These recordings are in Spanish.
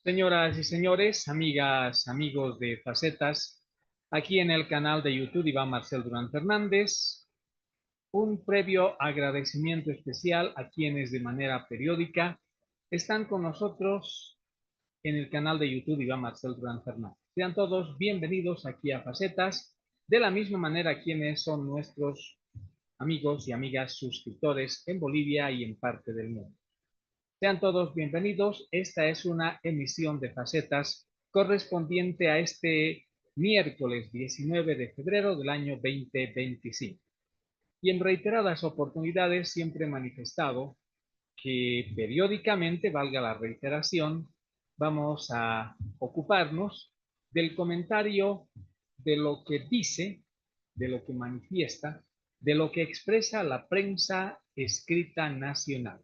Señoras y señores, amigas, amigos de Facetas, aquí en el canal de YouTube Iván Marcel Durán Fernández, un previo agradecimiento especial a quienes de manera periódica están con nosotros en el canal de YouTube Iván Marcel Durán Fernández. Sean todos bienvenidos aquí a Facetas, de la misma manera quienes son nuestros amigos y amigas suscriptores en Bolivia y en parte del mundo. Sean todos bienvenidos. Esta es una emisión de Facetas correspondiente a este miércoles 19 de febrero del año 2025. Y en reiteradas oportunidades siempre he manifestado que periódicamente, valga la reiteración, vamos a ocuparnos del comentario de lo que dice, de lo que manifiesta, de lo que expresa la prensa escrita nacional.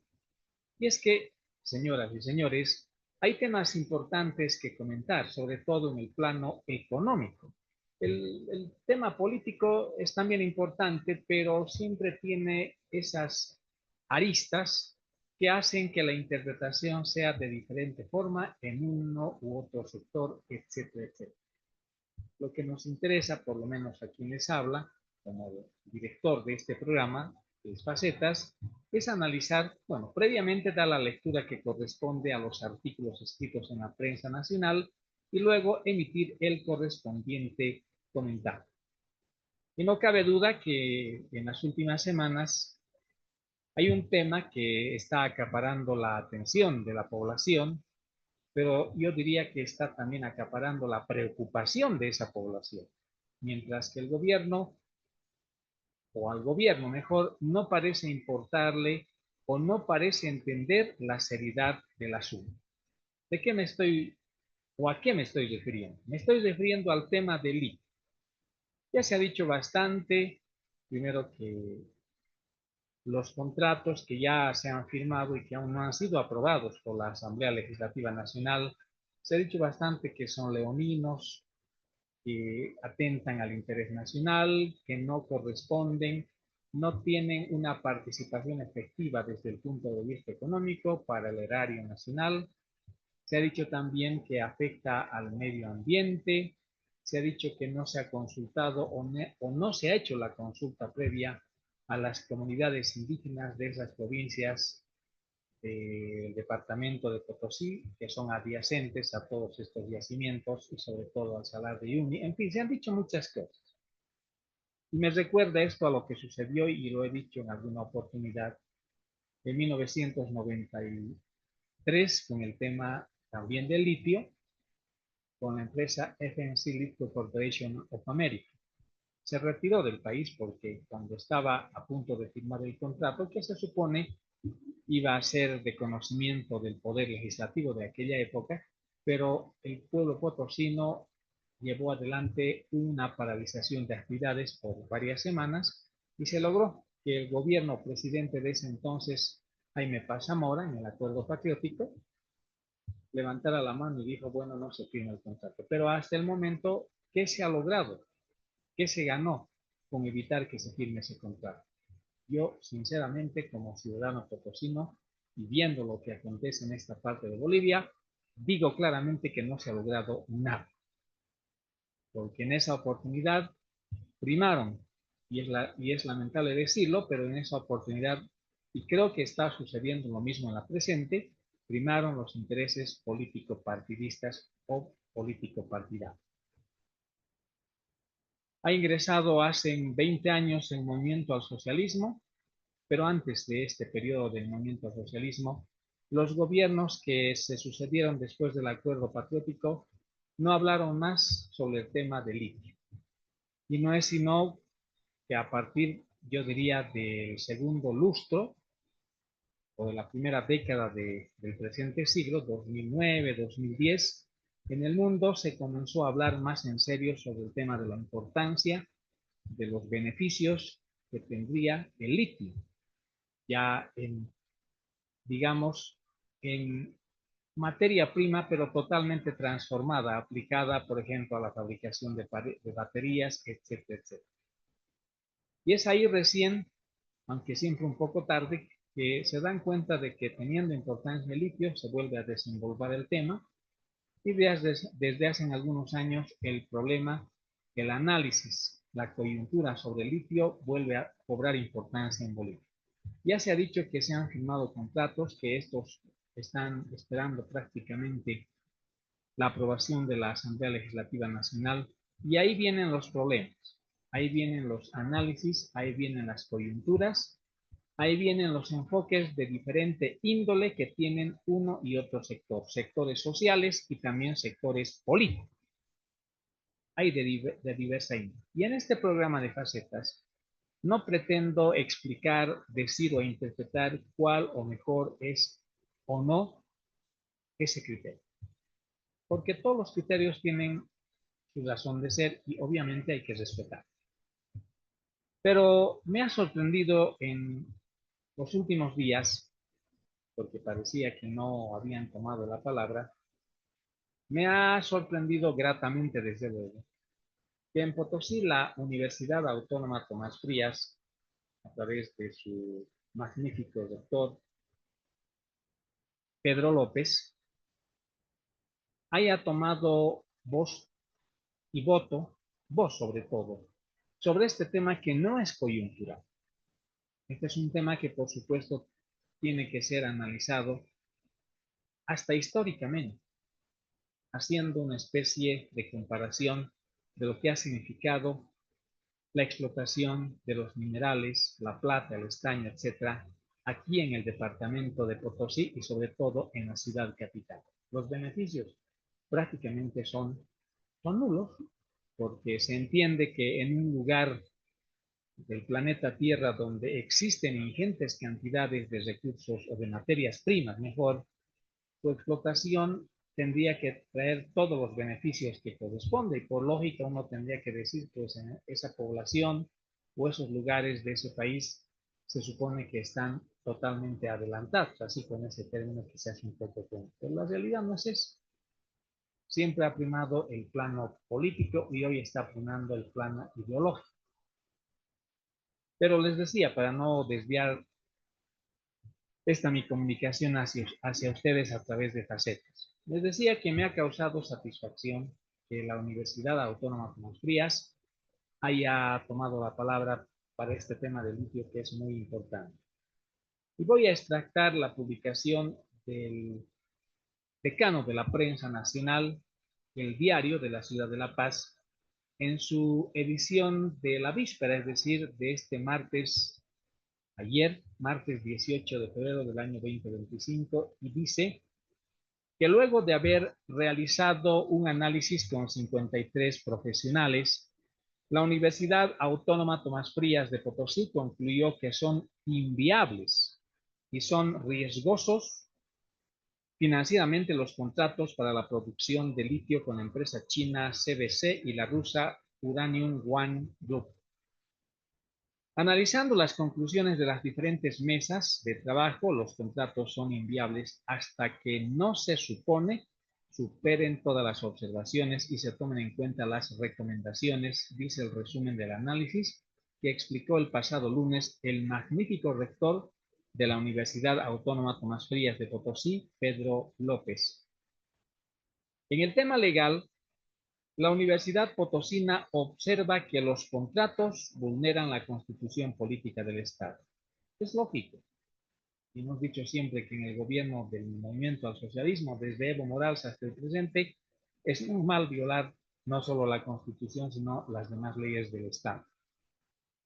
Y es que, señoras y señores, hay temas importantes que comentar, sobre todo en el plano económico. El tema político es también importante, pero siempre tiene esas aristas que hacen que la interpretación sea de diferente forma en uno u otro sector, etcétera, etcétera. Lo que nos interesa, por lo menos a quien les habla, como director de este programa, de Facetas, es analizar, bueno, previamente da la lectura que corresponde a los artículos escritos en la prensa nacional y luego emitir el correspondiente comentario. Y no cabe duda que en las últimas semanas hay un tema que está acaparando la atención de la población, pero yo diría que está también acaparando la preocupación de esa población, mientras que el gobierno, o al gobierno mejor, no parece importarle o no parece entender la seriedad del asunto. ¿De qué me estoy o a qué me estoy refiriendo? Me estoy refiriendo al tema del litio. Ya se ha dicho bastante, primero que los contratos que ya se han firmado y que aún no han sido aprobados por la Asamblea Legislativa Nacional, se ha dicho bastante que son leoninos, que atentan al interés nacional, que no corresponden, no tienen una participación efectiva desde el punto de vista económico para el erario nacional. Se ha dicho también que afecta al medio ambiente, se ha dicho que no se ha consultado o no se ha hecho la consulta previa a las comunidades indígenas de esas provincias del departamento de Potosí, que son adyacentes a todos estos yacimientos y sobre todo al Salar de Uyuni. En fin, se han dicho muchas cosas. Y me recuerda esto a lo que sucedió, y lo he dicho en alguna oportunidad, en 1993, con el tema también del litio, con la empresa FMC Lithium Corporation of America. Se retiró del país porque cuando estaba a punto de firmar el contrato, que se supone iba a ser de conocimiento del poder legislativo de aquella época, pero el pueblo potosino llevó adelante una paralización de actividades por varias semanas y se logró que el gobierno presidente de ese entonces, Jaime Paz Zamora, en el acuerdo patriótico, levantara la mano y dijo, bueno, no se firma el contrato. Pero hasta el momento, ¿qué se ha logrado? ¿Qué se ganó con evitar que se firme ese contrato? Yo, sinceramente, como ciudadano potosino y viendo lo que acontece en esta parte de Bolivia, digo claramente que no se ha logrado nada, porque en esa oportunidad primaron, y es lamentable decirlo, pero en esa oportunidad, y creo que está sucediendo lo mismo en la presente, primaron los intereses político-partidistas o político-partidarios. Ha ingresado hace 20 años el movimiento al socialismo, pero antes de este periodo del movimiento al socialismo, los gobiernos que se sucedieron después del acuerdo patriótico no hablaron más sobre el tema del litio. Y no es sino que a partir, yo diría, del segundo lustro o de la primera década del presente siglo, 2009, 2010, en el mundo se comenzó a hablar más en serio sobre el tema de la importancia, de los beneficios que tendría el litio, ya en, digamos, en materia prima, pero totalmente transformada, aplicada, por ejemplo, a la fabricación de baterías, etcétera, etcétera. Y es ahí recién, aunque siempre un poco tarde, que se dan cuenta de que teniendo importancia el litio, se vuelve a desenvolver el tema, y desde hace algunos años el problema, el análisis, la coyuntura sobre el litio vuelve a cobrar importancia en Bolivia. Ya se ha dicho que se han firmado contratos, que estos están esperando prácticamente la aprobación de la Asamblea Legislativa Nacional, y ahí vienen los problemas, ahí vienen los análisis, ahí vienen las coyunturas, ahí vienen los enfoques de diferente índole que tienen uno y otro sector, sectores sociales y también sectores políticos. Hay de diversa índole. Y en este programa de facetas no pretendo explicar, decir o interpretar cuál o mejor es o no ese criterio, porque todos los criterios tienen su razón de ser y obviamente hay que respetar. Pero me ha sorprendido en los últimos días, porque parecía que no habían tomado la palabra, me ha sorprendido gratamente, desde luego, que en Potosí la Universidad Autónoma Tomás Frías, a través de su magnífico doctor Pedro López, haya tomado voz y voz sobre todo, sobre este tema que no es coyuntural. Este es un tema que, por supuesto, tiene que ser analizado hasta históricamente, haciendo una especie de comparación de lo que ha significado la explotación de los minerales, la plata, el estaño, etcétera, aquí en el departamento de Potosí y sobre todo en la ciudad capital. Los beneficios prácticamente son nulos, porque se entiende que en un lugar del planeta Tierra donde existen ingentes cantidades de recursos o de materias primas, mejor, su explotación tendría que traer todos los beneficios que corresponde, y por lógica uno tendría que decir, pues en esa población o esos lugares de ese país se supone que están totalmente adelantados, así con ese término que se hace un poco tonto. Pero la realidad no es eso. Siempre ha primado el plano político y hoy está primando el plano ideológico. Pero les decía, para no desviar esta mi comunicación hacia ustedes a través de facetas. Les decía que me ha causado satisfacción que la Universidad Autónoma Tomás Frías haya tomado la palabra para este tema del litio, que es muy importante. Y voy a extractar la publicación del decano de la prensa nacional, el Diario de la Ciudad de La Paz, en su edición de la víspera, es decir, de este martes, ayer, martes 18 de febrero del año 2025, y dice que luego de haber realizado un análisis con 53 profesionales, la Universidad Autónoma Tomás Frías de Potosí concluyó que son inviables y son riesgosos financieramente los contratos para la producción de litio con la empresa china CBC y la rusa Uranium One Group. Analizando las conclusiones de las diferentes mesas de trabajo, los contratos son inviables hasta que no se supone superen todas las observaciones y se tomen en cuenta las recomendaciones, dice el resumen del análisis que explicó el pasado lunes el magnífico rector de la Universidad Autónoma Tomás Frías de Potosí, Pedro López. En el tema legal, la Universidad Potosina observa que los contratos vulneran la Constitución Política del Estado. Es lógico. Y hemos dicho siempre que en el gobierno del movimiento al socialismo, desde Evo Morales hasta el presente, es normal violar no solo la Constitución, sino las demás leyes del Estado.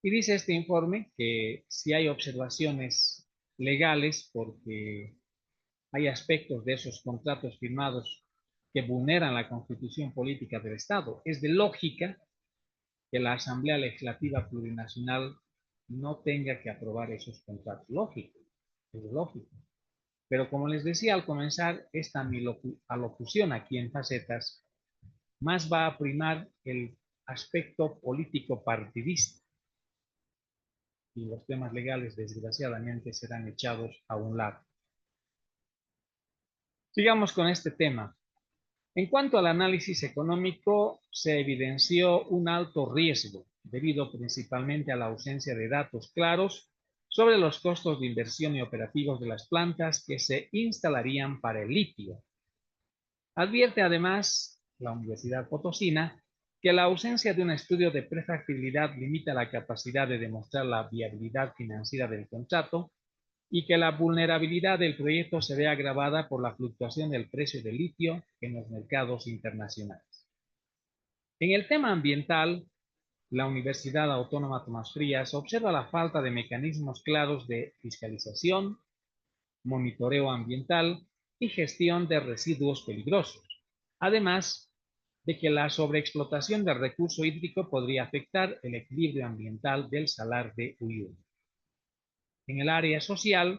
Y dice este informe que si hay observaciones legales, porque hay aspectos de esos contratos firmados que vulneran la Constitución Política del Estado, es de lógica que la Asamblea Legislativa Plurinacional no tenga que aprobar esos contratos. Lógico, es lógico. Pero como les decía al comenzar esta mi alocución aquí en Facetas, más va a primar el aspecto político partidista y los temas legales desgraciadamente serán echados a un lado. Sigamos con este tema. En cuanto al análisis económico, se evidenció un alto riesgo, debido principalmente a la ausencia de datos claros sobre los costos de inversión y operativos de las plantas que se instalarían para el litio. Advierte además la Universidad Potosina que la ausencia de un estudio de prefactibilidad limita la capacidad de demostrar la viabilidad financiera del contrato y que la vulnerabilidad del proyecto se ve agravada por la fluctuación del precio del litio en los mercados internacionales. En el tema ambiental, la Universidad Autónoma Tomás Frías observa la falta de mecanismos claros de fiscalización, monitoreo ambiental y gestión de residuos peligrosos, además de que la sobreexplotación del recurso hídrico podría afectar el equilibrio ambiental del Salar de Uyuni. En el área social,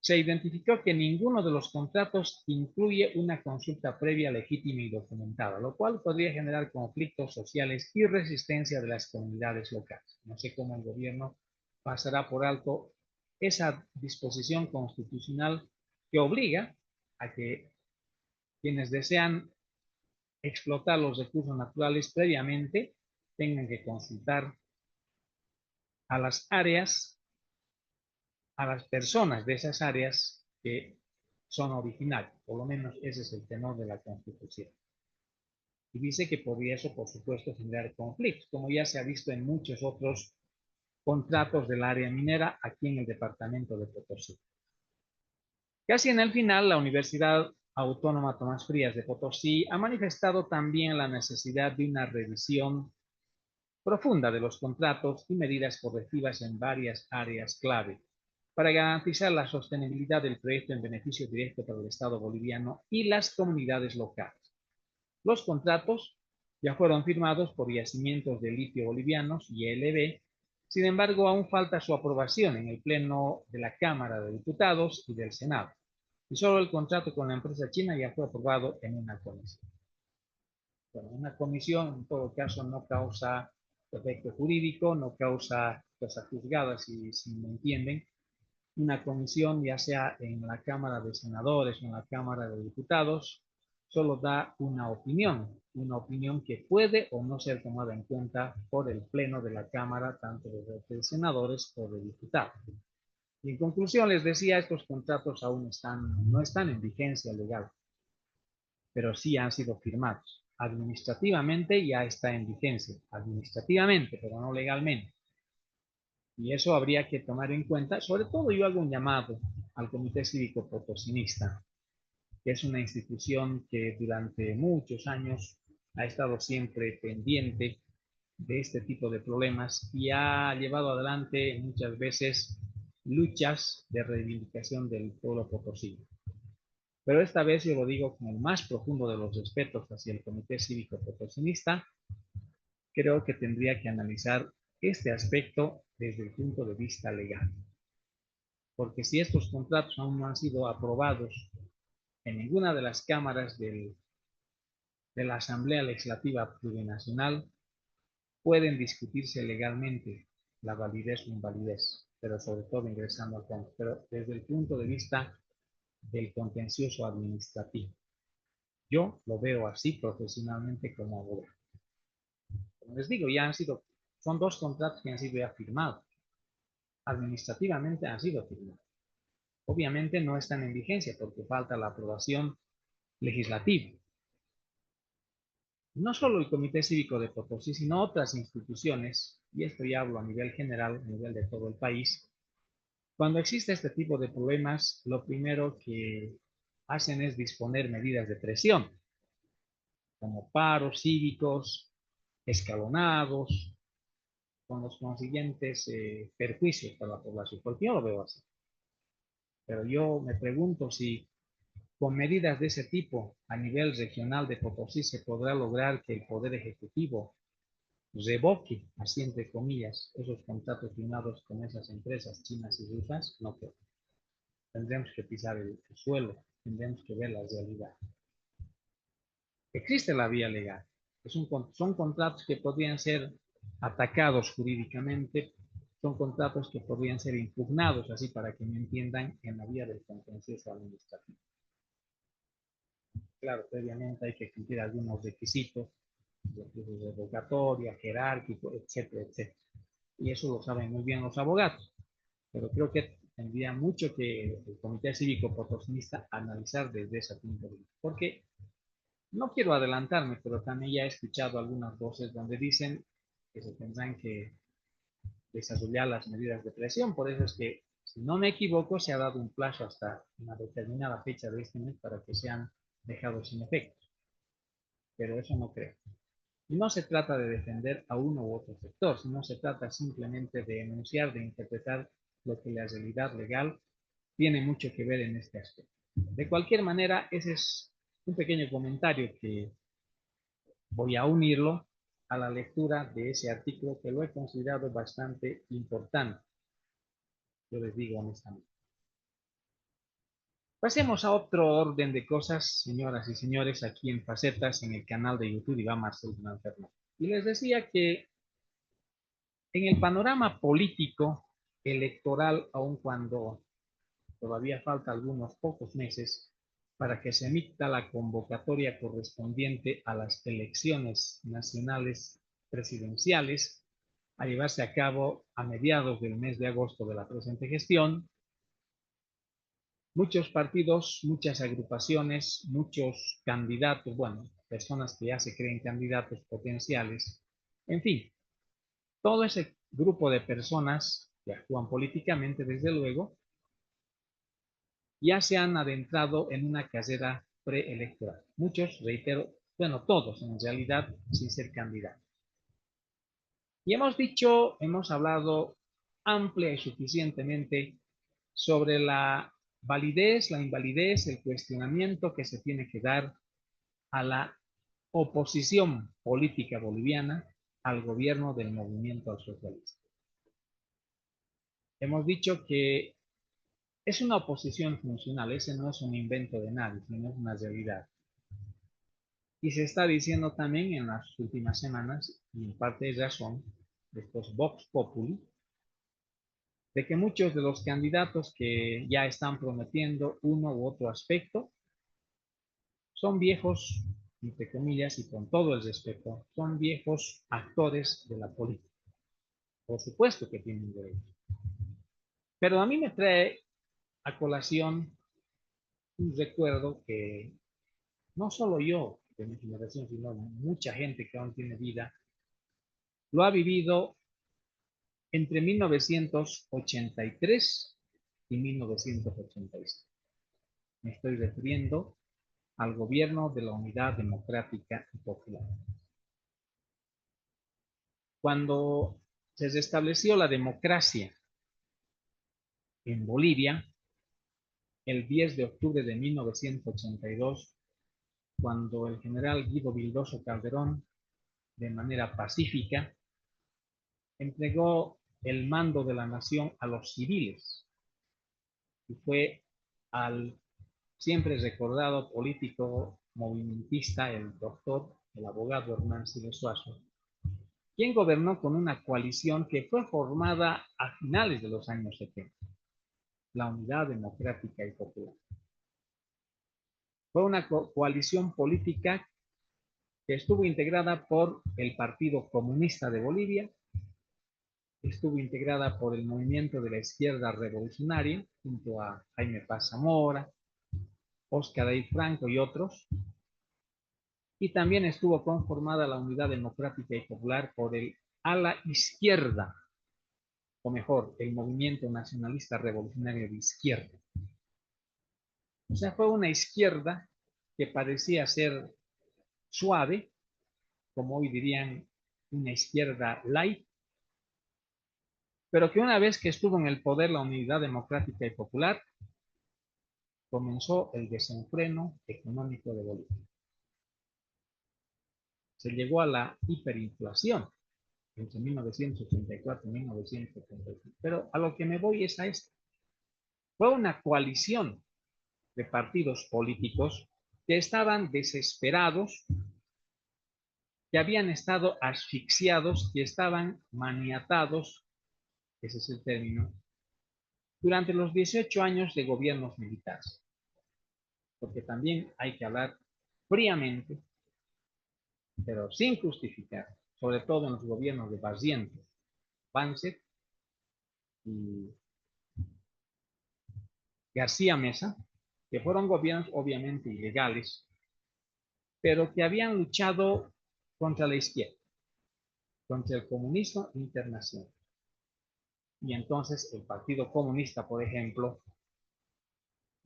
se identificó que ninguno de los contratos incluye una consulta previa legítima y documentada, lo cual podría generar conflictos sociales y resistencia de las comunidades locales. No sé cómo el gobierno pasará por alto esa disposición constitucional que obliga a que quienes desean explotar los recursos naturales previamente tengan que consultar a las áreas, a las personas de esas áreas que son originarios. Por lo menos ese es el tenor de la Constitución. Y dice que podría eso, por supuesto, generar conflictos, como ya se ha visto en muchos otros contratos del área minera aquí en el departamento de Potosí. Casi en el final, la Universidad Autónoma Tomás Frías de Potosí ha manifestado también la necesidad de una revisión profunda de los contratos y medidas correctivas en varias áreas clave para garantizar la sostenibilidad del proyecto en beneficio directo para el Estado boliviano y las comunidades locales. Los contratos ya fueron firmados por Yacimientos de Litio Bolivianos, YLB, sin embargo, aún falta su aprobación en el Pleno de la Cámara de Diputados y del Senado, y solo el contrato con la empresa china ya fue aprobado en una comisión. Bueno, una comisión en todo caso no causa efecto jurídico, no causa cosas juzgadas, si me entienden. Una comisión, ya sea en la Cámara de Senadores o en la Cámara de Diputados, solo da una opinión que puede o no ser tomada en cuenta por el Pleno de la Cámara, tanto de Senadores o de Diputados. Y en conclusión, les decía, estos contratos aún no están en vigencia legal, pero sí han sido firmados. Administrativamente ya está en vigencia, administrativamente, pero no legalmente. Y eso habría que tomar en cuenta. Sobre todo yo hago un llamado al Comité Cívico Potosinista, que es una institución que durante muchos años ha estado siempre pendiente de este tipo de problemas y ha llevado adelante muchas veces luchas de reivindicación del pueblo potosino. Pero esta vez yo lo digo con el más profundo de los respetos hacia el Comité Cívico Potosinista. Creo que tendría que analizar este aspecto desde el punto de vista legal. Porque si estos contratos aún no han sido aprobados en ninguna de las cámaras de la Asamblea Legislativa Plurinacional, pueden discutirse legalmente la validez o invalidez, pero sobre todo ingresando al fondo, pero desde el punto de vista del contencioso administrativo. Yo lo veo así profesionalmente como abogado. Como les digo, son dos contratos que han sido ya firmados. Administrativamente han sido firmados. Obviamente no están en vigencia porque falta la aprobación legislativa. No solo el Comité Cívico de Potosí, sino otras instituciones, y esto ya hablo a nivel general, a nivel de todo el país, cuando existe este tipo de problemas, lo primero que hacen es disponer medidas de presión, como paros cívicos, escalonados, con los consiguientes perjuicios para la población, porque yo lo veo así. Pero yo me pregunto si con medidas de ese tipo a nivel regional de Potosí se podrá lograr que el Poder Ejecutivo revoque, así entre comillas, esos contratos firmados con esas empresas chinas y rusas. No creo. Tendremos que pisar el suelo, tendremos que ver la realidad. Existe la vía legal. Son contratos que podrían ser atacados jurídicamente, son contratos que podrían ser impugnados, así para que me entiendan, en la vía del contencioso administrativo. Claro, previamente hay que cumplir algunos requisitos, de revocatoria, jerárquico, etcétera, etcétera. Y eso lo saben muy bien los abogados. Pero creo que tendría mucho que el Comité Cívico Potosinista analizar desde ese punto de vista. Porque No quiero adelantarme, pero también ya he escuchado algunas voces donde dicen que se tendrán que desarrollar las medidas de presión. Por eso es que, si no me equivoco, se ha dado un plazo hasta una determinada fecha de este mes para que sean dejados sin efecto. Pero eso no creo. Y no se trata de defender a uno u otro sector, sino se trata simplemente de enunciar, de interpretar lo que la realidad legal tiene mucho que ver en este aspecto. De cualquier manera, ese es un pequeño comentario que voy a unirlo a la lectura de ese artículo que lo he considerado bastante importante. Yo les digo honestamente. Pasemos a otro orden de cosas, señoras y señores, aquí en Facetas, en el canal de YouTube Iván Marcel Durán Fernández. Y les decía que en el panorama político electoral, aun cuando todavía falta algunos pocos meses para que se emita la convocatoria correspondiente a las elecciones nacionales presidenciales a llevarse a cabo a mediados del mes de agosto de la presente gestión, muchos partidos, muchas agrupaciones, muchos candidatos, bueno, personas que ya se creen candidatos potenciales, en fin, todo ese grupo de personas que actúan políticamente, desde luego, ya se han adentrado en una carrera preelectoral. Muchos, reitero, bueno, todos en realidad, sin ser candidatos. Y hemos hablado amplia y suficientemente sobre la validez, la invalidez, el cuestionamiento que se tiene que dar a la oposición política boliviana al gobierno del movimiento al socialismo. Hemos dicho que es una oposición funcional, ese no es un invento de nadie, sino es una realidad. Y se está diciendo también en las últimas semanas, y en parte es razón, de estos Vox Populi, de que muchos de los candidatos que ya están prometiendo uno u otro aspecto son viejos, entre comillas, y con todo el respeto, son viejos actores de la política. Por supuesto que tienen derecho. Pero a mí me trae a colación un recuerdo que no solo yo de mi generación, sino mucha gente que aún tiene vida, lo ha vivido entre 1983 y 1986. Me estoy refiriendo al gobierno de la Unidad Democrática y Popular. Cuando se restableció la democracia en Bolivia, el 10 de octubre de 1982, cuando el general Guido Vildoso Calderón, de manera pacífica, entregó el mando de la nación a los civiles y fue al siempre recordado político movimentista, el doctor, el abogado Hernán Siles Suazo, quien gobernó con una coalición que fue formada a finales de los años 70, la Unidad Democrática y Popular. Fue una coalición política que estuvo integrada por el Partido Comunista de Bolivia, estuvo integrada por el Movimiento de la Izquierda Revolucionaria, junto a Jaime Paz Zamora, Óscar David Franco y otros, y también estuvo conformada la Unidad Democrática y Popular por el ala izquierda, o mejor, el Movimiento Nacionalista Revolucionario de Izquierda. O sea, fue una izquierda que parecía ser suave, como hoy dirían una izquierda light, pero que una vez que estuvo en el poder la Unidad Democrática y Popular, comenzó el desenfreno económico de Bolivia. Se llegó a la hiperinflación entre 1984 y 1985. Pero a lo que me voy es a esto. Fue una coalición de partidos políticos que estaban desesperados, que habían estado asfixiados, que estaban maniatados, ese es el término, durante los 18 años de gobiernos militares. Porque también hay que hablar fríamente, pero sin justificar, sobre todo en los gobiernos de Barrientos, Banzer y García Mesa, que fueron gobiernos obviamente ilegales, pero que habían luchado contra la izquierda, contra el comunismo internacional. Y entonces el Partido Comunista, por ejemplo,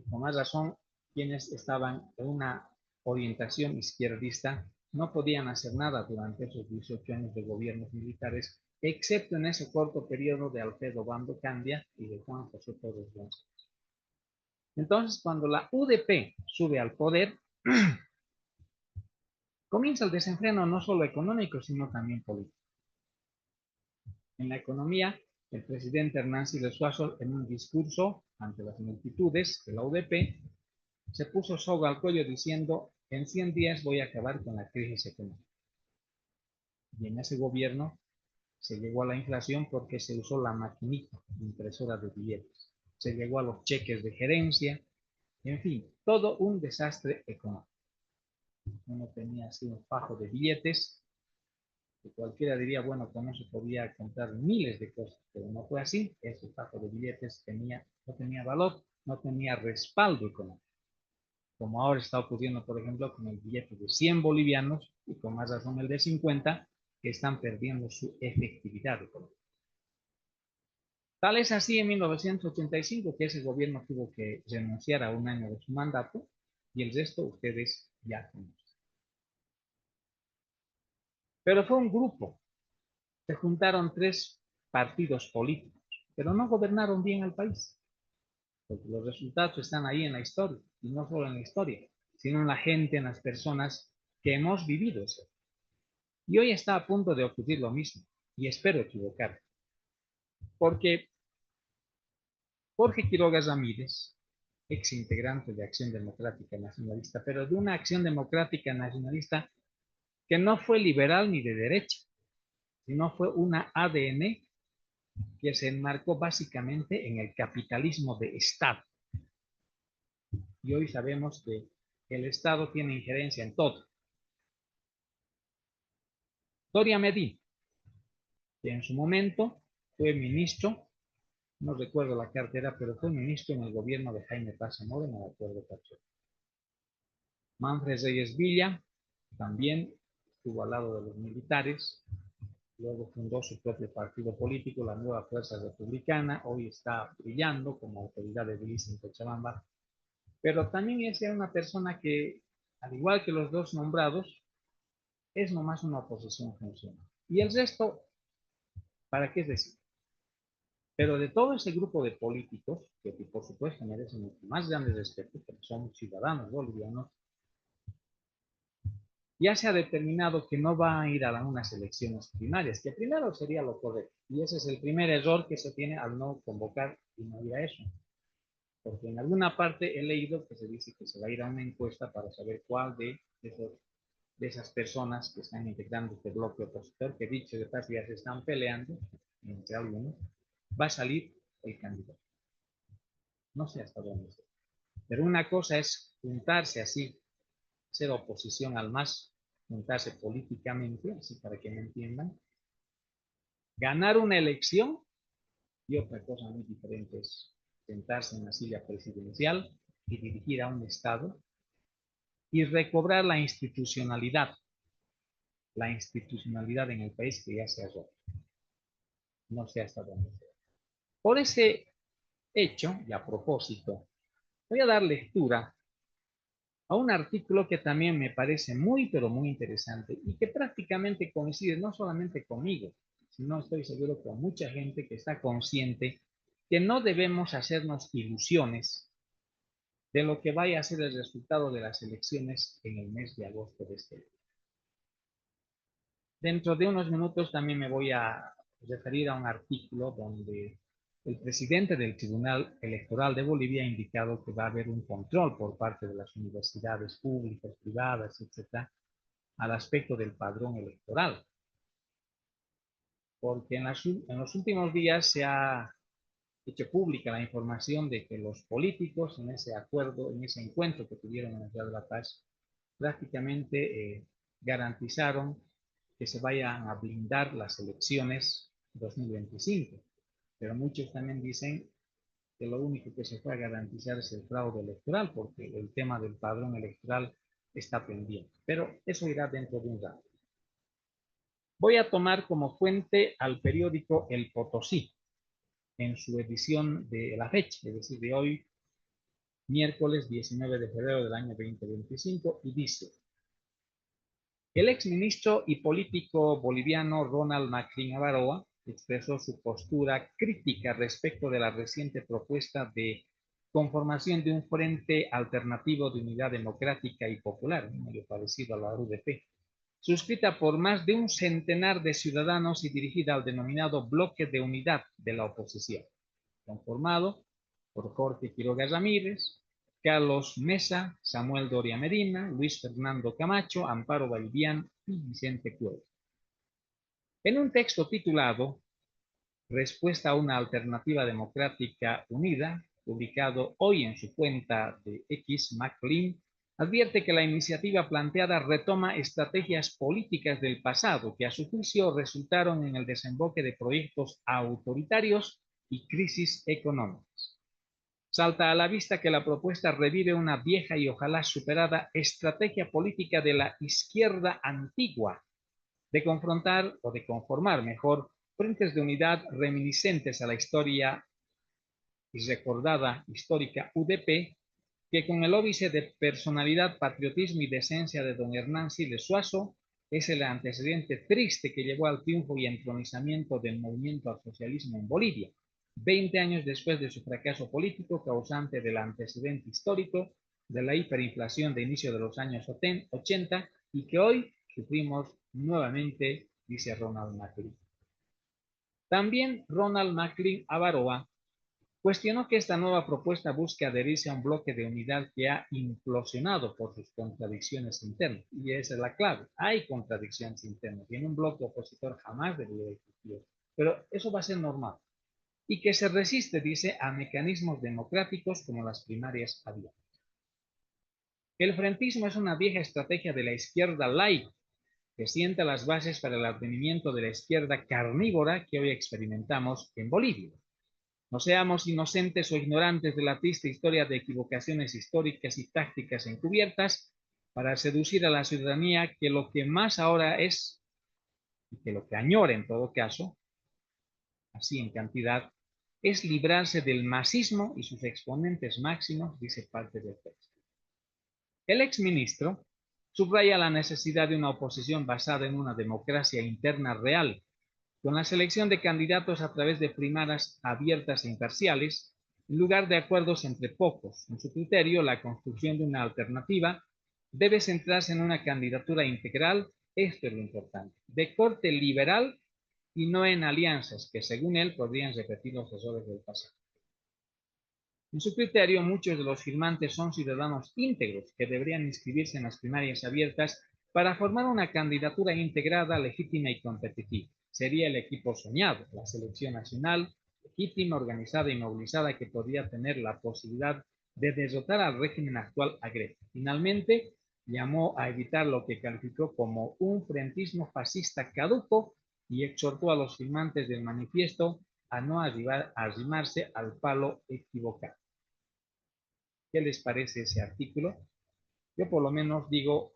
con más razón, quienes estaban en una orientación izquierdista no podían hacer nada durante esos 18 años de gobiernos militares, excepto en ese corto periodo de Alfredo Bando Candia y de Juan José Torres González. Entonces, cuando la UDP sube al poder, comienza el desenfreno no solo económico, sino también político. En la economía, el presidente Hernán Siles Suazo, en un discurso ante las multitudes de la UDP, se puso soga al cuello diciendo: en 100 días voy a acabar con la crisis económica. Y en ese gobierno se llegó a la inflación porque se usó la maquinita impresora de billetes. Se llegó a los cheques de gerencia, en fin, todo un desastre económico. Uno tenía así un fajo de billetes que cualquiera diría, bueno, con eso podía comprar miles de cosas, pero no fue así. Ese fajo de billetes no tenía valor, no tenía respaldo económico, como ahora está ocurriendo, por ejemplo, con el billete de 100 bolivianos y con más razón el de 50, que están perdiendo su efectividad económica. Tal es así en 1985 que ese gobierno tuvo que renunciar a un año de su mandato y el resto ustedes ya conocen. Pero fue un grupo, se juntaron tres partidos políticos, pero no gobernaron bien el país, porque los resultados están ahí en la historia, y no solo en la historia, sino en la gente, en las personas que hemos vivido eso. Y hoy está a punto de ocurrir lo mismo, y espero equivocarme, porque Jorge Quiroga Ramírez, ex integrante de Acción Democrática Nacionalista, pero de una Acción Democrática Nacionalista que no fue liberal ni de derecha, sino fue una ADN que se enmarcó básicamente en el capitalismo de Estado. Y hoy sabemos que el Estado tiene injerencia en todo. Doria Medina, que en su momento fue ministro, no recuerdo la cartera, pero fue ministro en el gobierno de Jaime Paz Zamora, no me acuerdo perfecto. Manfred Reyes Villa también estuvo al lado de los militares, luego fundó su propio partido político, la Nueva Fuerza Republicana, hoy está brillando como autoridad de edilicia en Cochabamba, pero también es una persona que, al igual que los dos nombrados, es nomás una oposición funcional. Y el resto, ¿para qué decir? Pero de todo ese grupo de políticos, que por supuesto merecen mucho más grande respeto, porque son ciudadanos bolivianos, ya se ha determinado que no va a ir a unas elecciones primarias, que primero sería lo correcto. Y ese es el primer error que se tiene al no convocar y no ir a eso. Porque en alguna parte he leído que se dice que se va a ir a una encuesta para saber cuál de esas personas que están integrando este bloque opositor, que dicho de paso ya se están peleando entre algunos, va a salir el candidato. No sé hasta dónde sea. Pero una cosa es juntarse así, ser oposición al MAS, juntarse políticamente, así para que me entiendan, ganar una elección, y otra cosa muy diferente es sentarse en la silla presidencial y dirigir a un Estado y recobrar la institucionalidad en el país que ya se ha roto. No sé hasta dónde sea. Por ese hecho, y a propósito, voy a dar lectura a un artículo que también me parece muy, pero muy interesante y que prácticamente coincide no solamente conmigo, sino estoy seguro con mucha gente que está consciente que no debemos hacernos ilusiones de lo que vaya a ser el resultado de las elecciones en el mes de agosto de este año. Dentro de unos minutos también me voy a referir a un artículo donde el presidente del Tribunal Electoral de Bolivia ha indicado que va a haber un control por parte de las universidades públicas, privadas, etcétera, al aspecto del padrón electoral. Porque en los últimos días se ha hecho pública la información de que los políticos en ese acuerdo, en ese encuentro que tuvieron en la Ciudad de La Paz, prácticamente garantizaron que se vayan a blindar las elecciones 2025. Pero muchos también dicen que lo único que se fue a garantizar es el fraude electoral, porque el tema del padrón electoral está pendiente, pero eso irá dentro de un rato. Voy a tomar como fuente al periódico El Potosí, en su edición de la fecha, es decir, de hoy, miércoles 19 de febrero del año 2025, y dice: el exministro y político boliviano Ronald McLean Avaroa expresó su postura crítica respecto de la reciente propuesta de conformación de un Frente Alternativo de Unidad Democrática y Popular, medio parecido a la UDP, suscrita por más de un centenar de ciudadanos y dirigida al denominado Bloque de Unidad de la Oposición, conformado por Jorge Quiroga Ramírez, Carlos Mesa, Samuel Doria Medina, Luis Fernando Camacho, Amparo Valdivian y Vicente Cuellar. En un texto titulado Respuesta a una alternativa democrática unida, publicado hoy en su cuenta de X, McLean advierte que la iniciativa planteada retoma estrategias políticas del pasado que a su juicio resultaron en el desemboque de proyectos autoritarios y crisis económicas. Salta a la vista que la propuesta revive una vieja y ojalá superada estrategia política de la izquierda antigua de confrontar o de conformar mejor frentes de unidad reminiscentes a la historia y recordada histórica UDP, que con el óbice de personalidad, patriotismo y decencia de don Hernán Siles Suazo es el antecedente triste que llevó al triunfo y entronizamiento del movimiento al socialismo en Bolivia, 20 años después de su fracaso político causante del antecedente histórico de la hiperinflación de inicio de los años 80 y que hoy sufrimos nuevamente, dice Ronald McLean. También Ronald McLean Avaroa cuestionó que esta nueva propuesta busque adherirse a un bloque de unidad que ha implosionado por sus contradicciones internas. Y esa es la clave. Hay contradicciones internas. Y en un bloque opositor jamás debería existir. Pero eso va a ser normal. Y que se resiste, dice, a mecanismos democráticos como las primarias abiertas. El frentismo es una vieja estrategia de la izquierda laica que sienta las bases para el advenimiento de la izquierda carnívora que hoy experimentamos en Bolivia. No seamos inocentes o ignorantes de la triste historia de equivocaciones históricas y tácticas encubiertas para seducir a la ciudadanía que lo que más ahora es, y que lo que añora en todo caso, así en cantidad, es librarse del masismo y sus exponentes máximos, dice parte del texto. El exministro subraya la necesidad de una oposición basada en una democracia interna real, con la selección de candidatos a través de primarias abiertas e imparciales, en lugar de acuerdos entre pocos. En su criterio, la construcción de una alternativa debe centrarse en una candidatura integral, esto es lo importante, de corte liberal y no en alianzas que, según él, podrían repetir los errores del pasado. En su criterio, muchos de los firmantes son ciudadanos íntegros que deberían inscribirse en las primarias abiertas para formar una candidatura integrada, legítima y competitiva. Sería el equipo soñado, la selección nacional, legítima, organizada y movilizada que podría tener la posibilidad de derrotar al régimen actual agresivo. Finalmente, llamó a evitar lo que calificó como un frentismo fascista caduco y exhortó a los firmantes del manifiesto a no arrimarse al palo equivocado. ¿Qué les parece ese artículo? Yo por lo menos digo,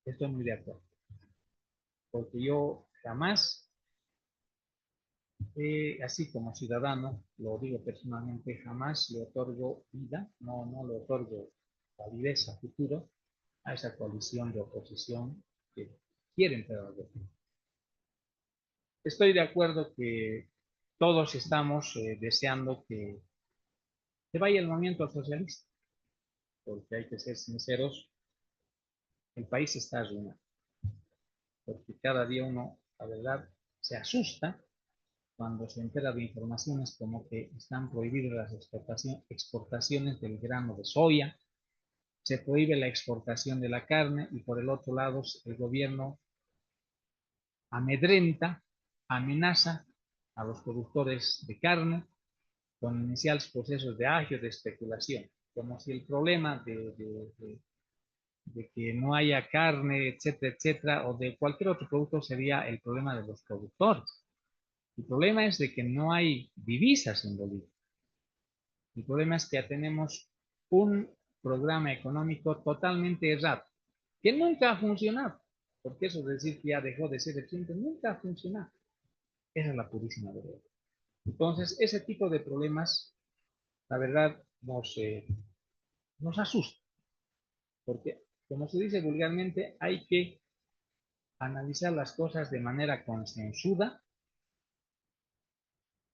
estoy muy de acuerdo, porque yo jamás, así como ciudadano, lo digo personalmente, jamás le otorgo vida, no le otorgo validez a futuro a esa coalición de oposición que quiere entrar al gobierno. Estoy de acuerdo que todos estamos deseando que se vaya el movimiento socialista, porque hay que ser sinceros, el país está arruinado, porque cada día uno, la verdad, se asusta cuando se entera de informaciones como que están prohibidas las exportaciones del grano de soya, se prohíbe la exportación de la carne y por el otro lado el gobierno amedrenta, amenaza a los productores de carne con iniciales procesos de agio, de especulación, como si el problema de que no haya carne, etcétera, etcétera, o de cualquier otro producto sería el problema de los productores. El problema es de que no hay divisas en Bolivia. El problema es que ya tenemos un programa económico totalmente errado, que nunca ha funcionado, porque eso de decir que ya dejó de ser eficiente, nunca ha funcionado. Esa es la purísima verdad. Entonces, ese tipo de problemas, la verdad, nos asusta, porque, como se dice vulgarmente, hay que analizar las cosas de manera concienzuda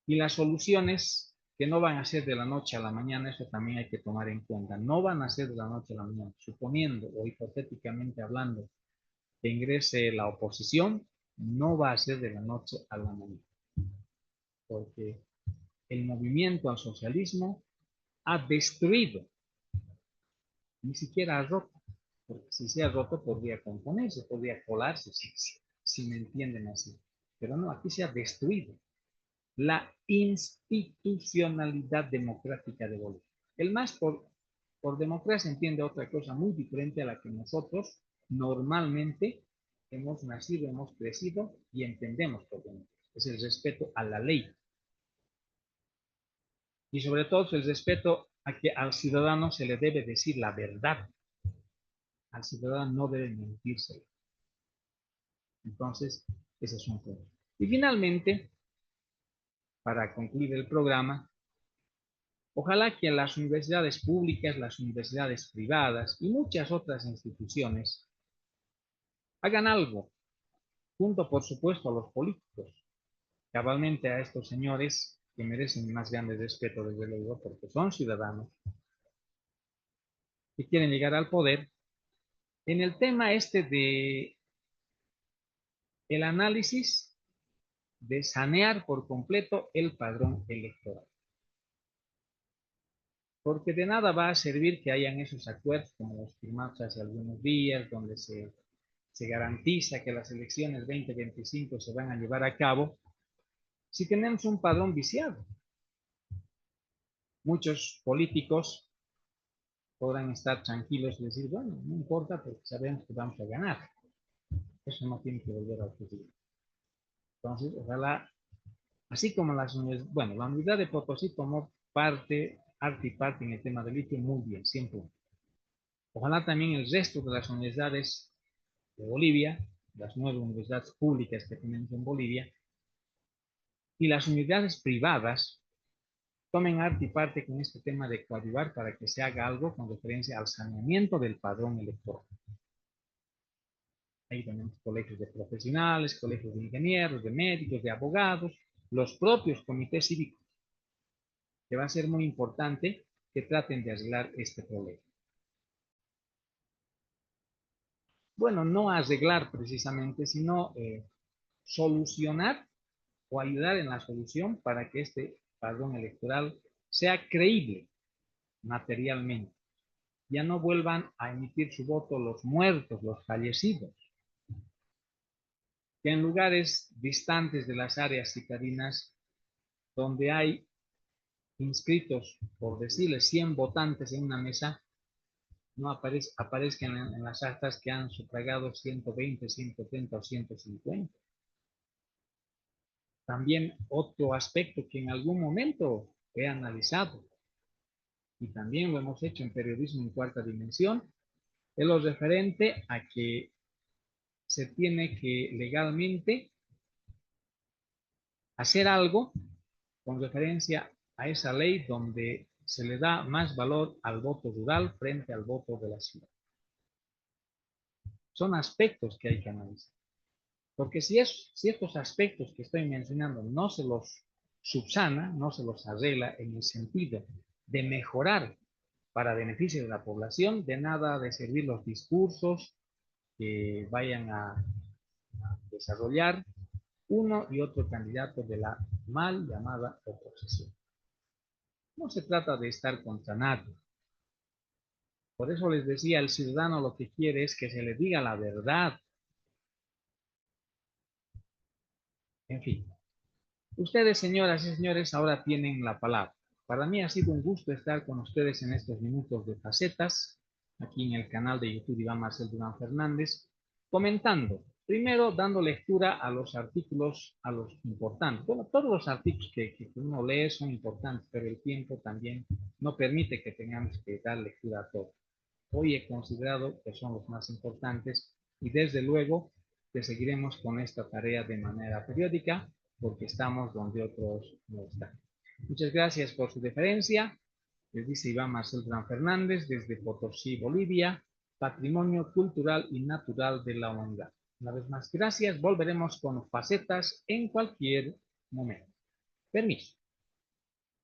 y las soluciones que no van a ser de la noche a la mañana, eso también hay que tomar en cuenta. No van a ser de la noche a la mañana, suponiendo o hipotéticamente hablando que ingrese la oposición, no va a ser de la noche a la mañana, porque el movimiento al socialismo ha destruido, ni siquiera ha roto, porque si se ha roto podría componerse, podría colarse, si me entienden así. Pero no, aquí se ha destruido la institucionalidad democrática de Bolivia. El MAS por democracia entiende otra cosa muy diferente a la que nosotros normalmente hemos nacido, hemos crecido y entendemos por democracia. Es el respeto a la ley. Y sobre todo el respeto a que al ciudadano se le debe decir la verdad. Al ciudadano no debe mentirse. Entonces, ese es un punto. Y finalmente, para concluir el programa, ojalá que las universidades públicas, las universidades privadas y muchas otras instituciones hagan algo, junto por supuesto a los políticos, cabalmente a estos señores que merecen más grande respeto desde luego porque son ciudadanos que quieren llegar al poder, en el tema este de el análisis de sanear por completo el padrón electoral. Porque de nada va a servir que hayan esos acuerdos como los firmados hace algunos días, donde se garantiza que las elecciones 2025 se van a llevar a cabo si tenemos un padrón viciado. Muchos políticos podrán estar tranquilos y decir, bueno, no importa porque sabemos que vamos a ganar. Eso no tiene que volver a ocurrir. Entonces, ojalá, así como bueno, la unidad de Potosí tomó parte, arte y parte en el tema del litio, muy bien, siempre. Ojalá también el resto de las universidades de Bolivia, las 9 universidades públicas que tenemos en Bolivia, y las unidades privadas tomen arte y parte con este tema de coadyuvar para que se haga algo con referencia al saneamiento del padrón electoral. Ahí tenemos colegios de profesionales, colegios de ingenieros, de médicos, de abogados, los propios comités cívicos, que va a ser muy importante que traten de arreglar este problema. Bueno, no arreglar precisamente, sino solucionar o ayudar en la solución para que este padrón electoral sea creíble materialmente. Ya no vuelvan a emitir su voto los muertos, los fallecidos, que en lugares distantes de las áreas citadinas, donde hay inscritos, por decirles, 100 votantes en una mesa, no aparezcan en las actas que han sufragado 120, 130 o 150. También otro aspecto que en algún momento he analizado, y también lo hemos hecho en periodismo en cuarta dimensión, es lo referente a que se tiene que legalmente hacer algo con referencia a esa ley donde se le da más valor al voto rural frente al voto de la ciudad. Son aspectos que hay que analizar. Porque si estos aspectos que estoy mencionando no se los subsana, no se los arregla en el sentido de mejorar para beneficio de la población, de nada de servir los discursos que vayan a desarrollar uno y otro candidato de la mal llamada oposición. No se trata de estar contra nadie. Por eso les decía, el ciudadano lo que quiere es que se le diga la verdad. En fin, ustedes, señoras y señores, ahora tienen la palabra. Para mí ha sido un gusto estar con ustedes en estos minutos de facetas, aquí en el canal de YouTube Iván Marcel Durán Fernández, comentando Primero, dando lectura a los artículos, a los importantes. Bueno, todos los artículos que uno lee son importantes, pero el tiempo también no permite que tengamos que dar lectura a todos. Hoy he considerado que son los más importantes y desde luego que seguiremos con esta tarea de manera periódica porque estamos donde otros no están. Muchas gracias por su deferencia. Les dice Iván Marcel Durán Fernández desde Potosí, Bolivia, Patrimonio Cultural y Natural de la Humanidad. Una vez más, gracias. Volveremos con facetas en cualquier momento. Permiso.